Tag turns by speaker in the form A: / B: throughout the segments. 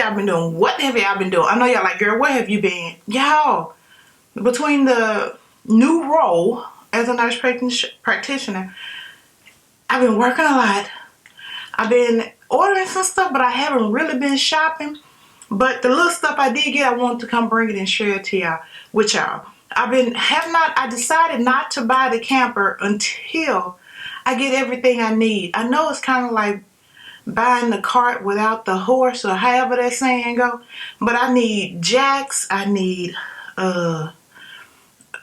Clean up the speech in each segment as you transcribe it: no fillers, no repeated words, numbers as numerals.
A: y'all been doing? What have y'all been doing? I know y'all like, girl, where have you been? Y'all, between the new role as a nurse practitioner, I've been working a lot. I've been ordering some stuff, but I haven't really been shopping. But the little stuff I did get, I wanted to come bring it and share it to y'all, with y'all. I decided not to buy the camper until I get everything I need. I know it's kind of like buying the cart without the horse, or however that saying go. But I need jacks. I need a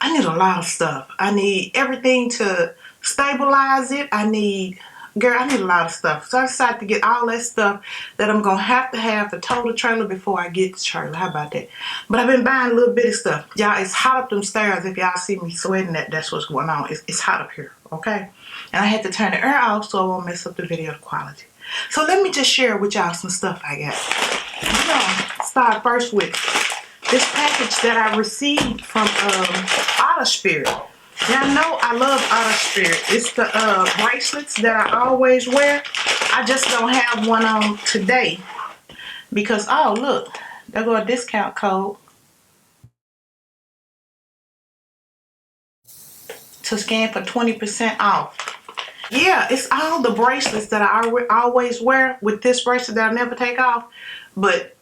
A: lot of stuff. I need everything to stabilize it. I need a lot of stuff. So I decided to get all that stuff that I'm going to have to tow the trailer before I get the trailer. How about that? But I've been buying a little bit of stuff. Y'all, it's hot up them stairs. If y'all see me sweating, that's what's going on. It's hot up here, okay? And I had to turn the air off so I won't mess up the video quality. So let me just share with y'all some stuff I got. We're going to start first with this package that I received from Otter Spirit. Y'all know I love Otter Spirit. It's the bracelets that I always wear. I just don't have one on today because, oh look, there go a discount code to scan for 20% off. Yeah, it's all the bracelets that I always wear with this bracelet that I never take off. But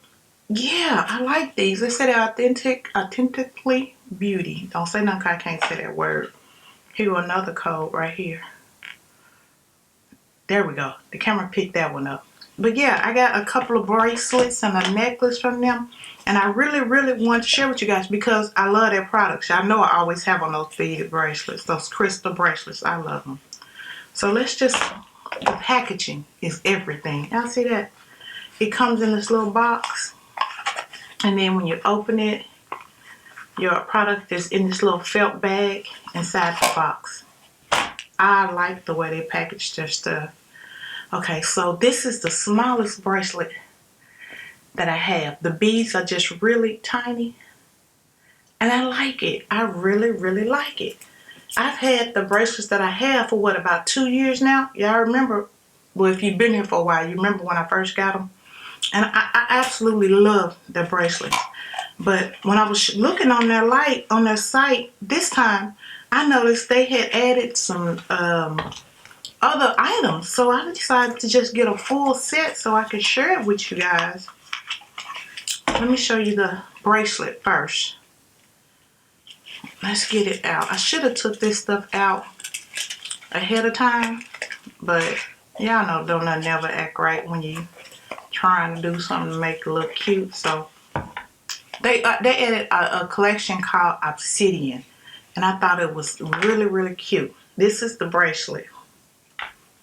A: yeah, I like these. They say they're authentically beauty. Don't say nothing, I can't say that word. Here, another code right here. There we go. The camera picked that one up. But yeah, I got a couple of bracelets and a necklace from them. And I really, really want to share with you guys because I love their products. I know I always have on those beaded bracelets, those crystal bracelets. I love them. So let's just, the packaging is everything. Y'all see that? It comes in this little box. And then when you open it, your product is in this little felt bag inside the box. I like the way they package their stuff. Okay, so this is the smallest bracelet that I have. The beads are just really tiny. And I like it. I really, really like it. I've had the bracelets that I have for what, about 2 years now? Y'all remember, well, if you've been here for a while, you remember when I first got them? And I absolutely love the bracelets. But when I was looking on their site this time, I noticed they had added some other items. So I decided to just get a full set so I could share it with you guys. Let me show you the bracelet first. Let's get it out. I should have took this stuff out ahead of time, but y'all know don't never act right when you trying to do something to make it look cute. So they added a collection called Obsidian, and I thought it was really, really cute. This is the bracelet,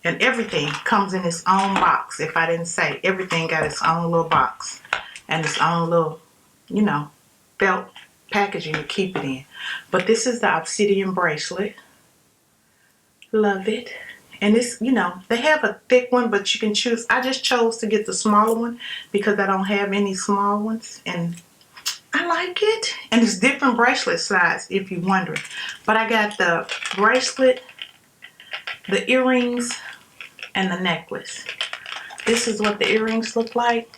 A: and everything comes in its own box. If I didn't say, everything got its own little box and its own little, you know, felt packaging to keep it in. But this is the Obsidian bracelet. Love it. And it's, you know, they have a thick one, but you can choose. I just chose to get the smaller one because I don't have any small ones. And I like it. And it's different bracelet size, if you're wondering. But I got the bracelet, the earrings, and the necklace. This is what the earrings look like.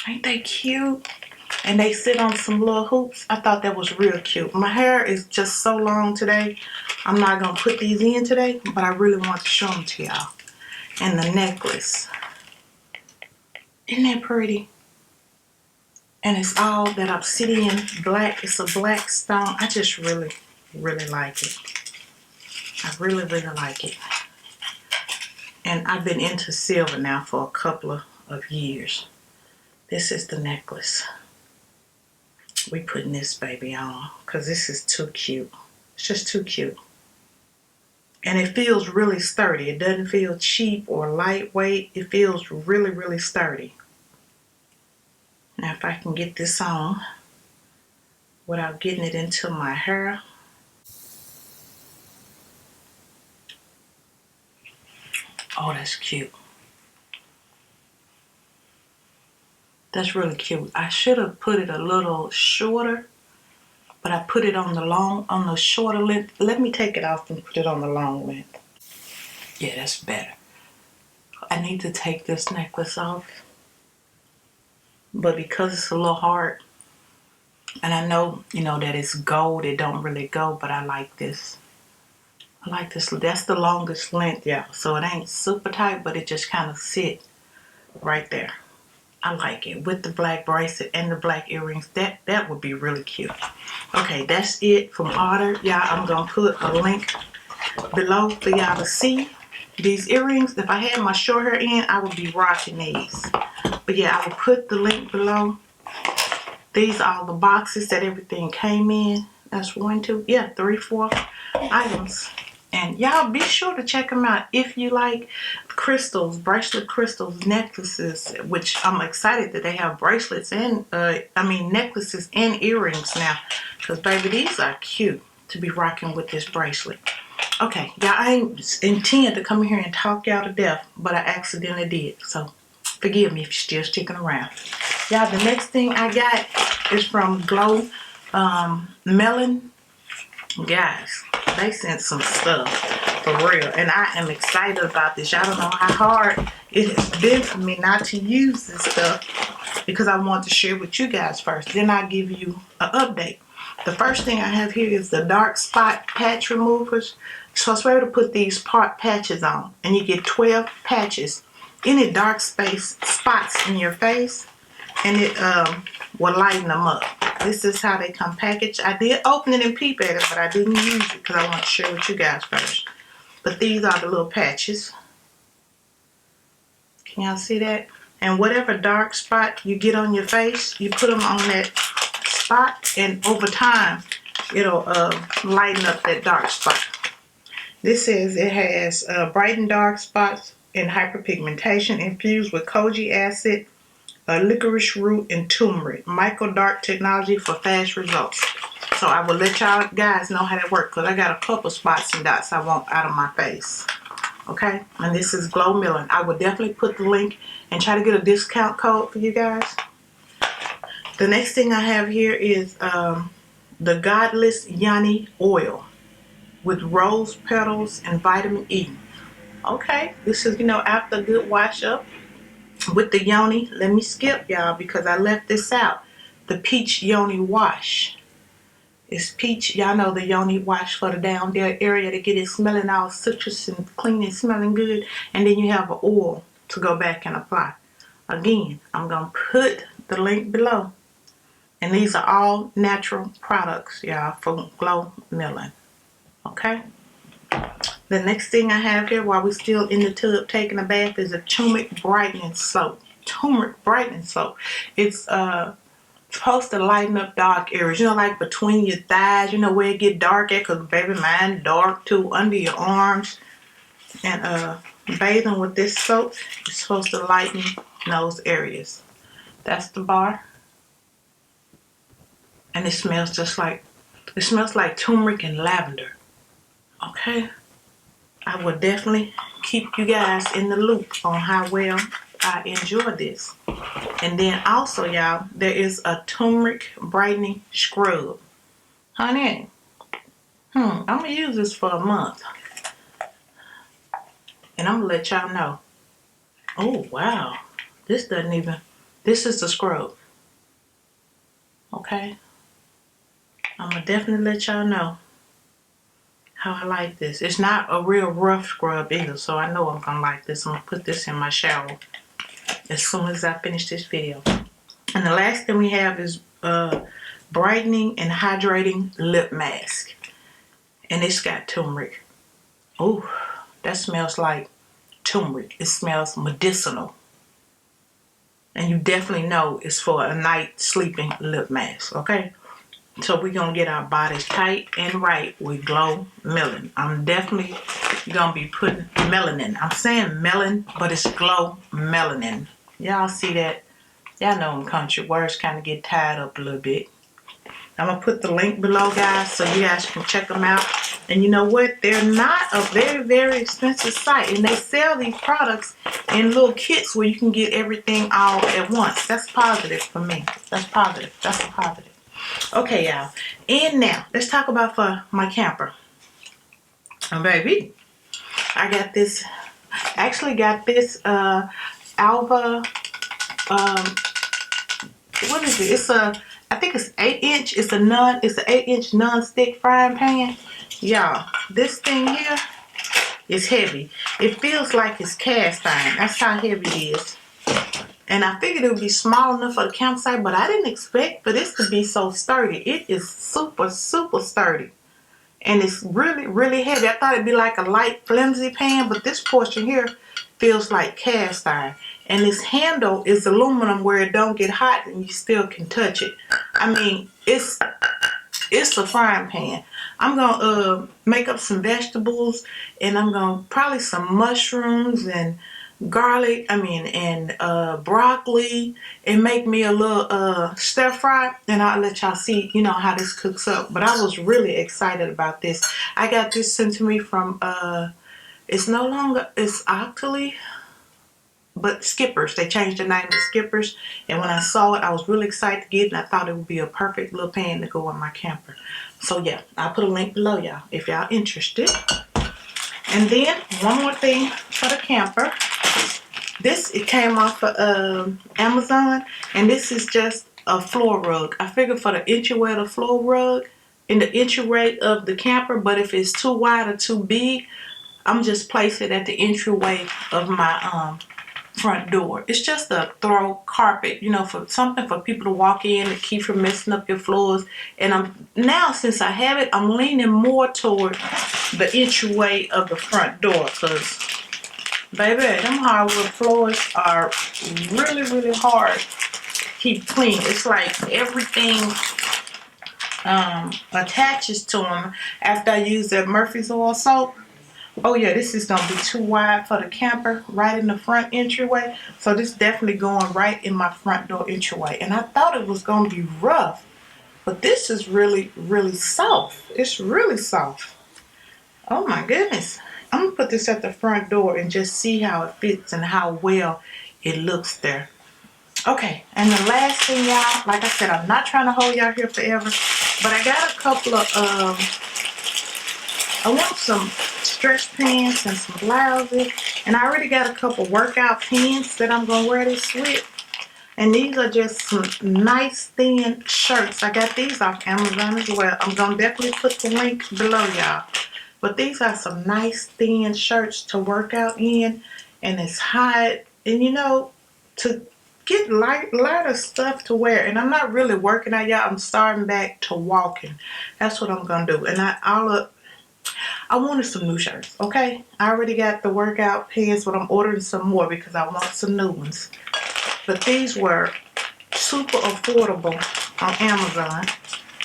A: Ain't they cute? And they sit on some little hoops. I thought that was real cute. My hair is just so long today. I'm not going to put these in today, but I really want to show them to y'all. And the necklace. Isn't that pretty? And it's all that obsidian black. It's a black stone. I just really, really like it. I really, really like it. And I've been into silver now for a couple of years. This is the necklace. We putting this baby on because this is too cute. It's just too cute. And it feels really sturdy. It doesn't feel cheap or lightweight. It feels really, really sturdy. Now if I can get this on without getting it into my hair. Oh, that's cute. That's really cute. I should have put it a little shorter, but I put it on the shorter length. Let me take it off and put it on the long length. Yeah, that's better. I need to take this necklace off. But because it's a little hard, and I know, you know, that it's gold, it don't really go, but I like this. I like this. That's the longest length, y'all. So it ain't super tight, but it just kind of sit right there. I like it with the black bracelet and the black earrings. That would be really cute. Okay, that's it from Otter. Y'all, I'm going to put a link below for y'all to see these earrings. If I had my short hair in, I would be rocking these. But yeah, I will put the link below. These are all the boxes that everything came in. That's 1, 2, yeah, 3, 4 items. And y'all be sure to check them out if you like crystals, bracelet crystals, necklaces, which I'm excited that they have bracelets and, necklaces and earrings now. Because, baby, these are cute to be rocking with this bracelet. Okay, y'all, I ain't intend to come in here and talk y'all to death, but I accidentally did. So, forgive me if you're still sticking around. Y'all, the next thing I got is from Glo Melanin. Guys, they sent some stuff for real, and I am excited about this. Y'all don't know how hard it has been for me not to use this stuff because I want to share with you guys first. Then I'll give you an update. The first thing I have here is the dark spot patch removers. So I able to put these patches on, and you get 12 patches. Any dark spots in your face, and it will lighten them up. This is how they come packaged. I did open it and peep at it, but I didn't use it because I want to share with you guys first. But these are the little patches. Can y'all see that? And whatever dark spot you get on your face, you put them on that spot, and over time, it'll lighten up that dark spot. This says it has brightened dark spots and hyperpigmentation infused with koji acid, licorice root, and turmeric. Micro dark technology for fast results. So I will let y'all guys know how that works because I got a couple spots and dots I want out of my face. Okay, and this is Glo Melanin. I will definitely put the link and try to get a discount code for you guys. The next thing I have here is the Godless Yoni oil with rose petals and vitamin E. Okay, this is, you know, after a good wash up with the yoni. Let me skip y'all because I left this out. The peach yoni wash. It's peach. Y'all know the yoni wash for the down there area to get it smelling all citrus and clean and smelling good. And then you have an oil to go back and apply. Again, I'm going to put the link below. And these are all natural products, y'all, from Glo Melanin. Okay? The next thing I have here while we're still in the tub taking a bath is a turmeric brightening soap. Turmeric brightening soap. It's supposed to lighten up dark areas. You know, like between your thighs, you know, where it get dark at, because baby, mine dark too, under your arms. And bathing with this soap is supposed to lighten those areas. That's the bar. And it smells just like, it smells like turmeric and lavender. Okay? I will definitely keep you guys in the loop on how well I enjoy this. And then also, y'all, there is a turmeric brightening scrub. Honey, I'm going to use this for a month. And I'm going to let y'all know. Oh, wow. This doesn't even, this is the scrub. Okay? I'm going to definitely let y'all know how I like this. It's not a real rough scrub either, so I know I'm going to like this. I'm going to put this in my shower as soon as I finish this video. And the last thing we have is brightening and hydrating lip mask. And it's got turmeric. Oh, that smells like turmeric. It smells medicinal. And you definitely know it's for a night sleeping lip mask, okay? So we're going to get our bodies tight and right with Glo Melanin. I'm definitely going to be putting melanin. I'm saying melon, but it's Glo Melanin. Y'all see that? Y'all know in country, words kind of get tied up a little bit. I'm going to put the link below, guys, so you guys can check them out. And you know what? They're not a very, very expensive site. And they sell these products in little kits where you can get everything all at once. That's positive for me. That's positive. That's a positive. Okay, y'all. And now, let's talk about for my camper. And baby, I got this Actually got this ALVA, what is it? It's a, I think it's 8-inch. It's an 8-inch non-stick frying pan. Y'all, this thing here is heavy. It feels like it's cast iron. That's how heavy it is. And I figured it would be small enough for the campsite, but I didn't expect for this to be so sturdy. It is super, super sturdy. And it's really, really heavy. I thought it'd be like a light, flimsy pan, but this portion here feels like cast iron. And this handle is aluminum where it don't get hot and you still can touch it. I mean, it's a frying pan. I'm gonna make up some vegetables, and I'm gonna probably some mushrooms and garlic, and broccoli, and make me a little stir fry, and I'll let y'all see, how this cooks up. But I was really excited about this. I got this sent to me from it's Octoly, but Skippers. They changed the name to Skippers, and when I saw it, I was really excited to get it, and I thought it would be a perfect little pan to go in my camper. So yeah, I'll put a link below, y'all, if y'all interested. And then one more thing for the camper. It came off of Amazon, and this is just a floor rug. I figured for the entryway of the floor rug and the entryway of the camper, but if it's too wide or too big, I'm just place it at the entryway of my front door. It's just a throw carpet, for something for people to walk in to keep from messing up your floors. And since I have it, I'm leaning more toward the entryway of the front door, because baby, them hardwood floors are really, really hard to keep clean. It's like everything attaches to them after I use that Murphy's oil soap. Oh yeah, this is gonna be too wide for the camper right in the front entryway. So this definitely going right in my front door entryway. And I thought it was gonna be rough, but this is really, really soft. It's really soft. Oh my goodness. I'm gonna put this at the front door and just see how it fits and how well it looks there. Okay, and the last thing, y'all, like I said, I'm not trying to hold y'all here forever, but I got a couple of I want some stretch pants and some blouses, and I already got a couple workout pants that I'm gonna wear this with. And these are just some nice thin shirts. I got these off Amazon as well. I'm gonna definitely put the link below, y'all. But these are some nice thin shirts to work out in, and it's hot, and to get lighter stuff to wear. And I'm not really working out, y'all. I'm starting back to walking. That's what I'm gonna do. And I wanted some new shirts, okay? I already got the workout pants, but I'm ordering some more because I want some new ones. But these were super affordable on Amazon,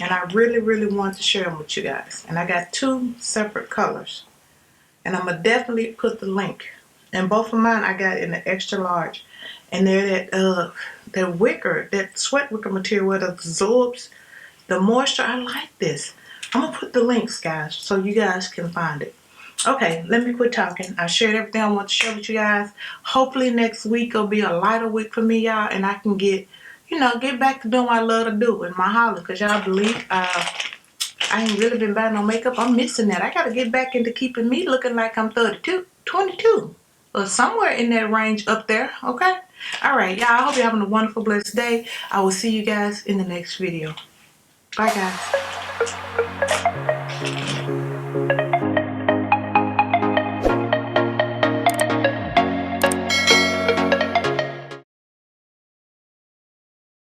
A: and I really, really wanted to share them with you guys. And I got 2 separate colors, and I'm gonna definitely put the link. And both of mine I got in the extra large, and they're that wicker, that sweat wicker material that absorbs the moisture. I like this. I'm gonna put the links, guys, so you guys can find it. Okay, let me quit talking. I shared everything I want to share with you guys. Hopefully next week will be a lighter week for me, y'all, and I can get back to doing what I love to do in my house. Because y'all believe I ain't really been buying no makeup. I'm missing that. I got to get back into keeping me looking like I'm 22, or somewhere in that range up there, okay? All right, y'all, I hope you're having a wonderful, blessed day. I will see you guys in the next video. Bye, guys.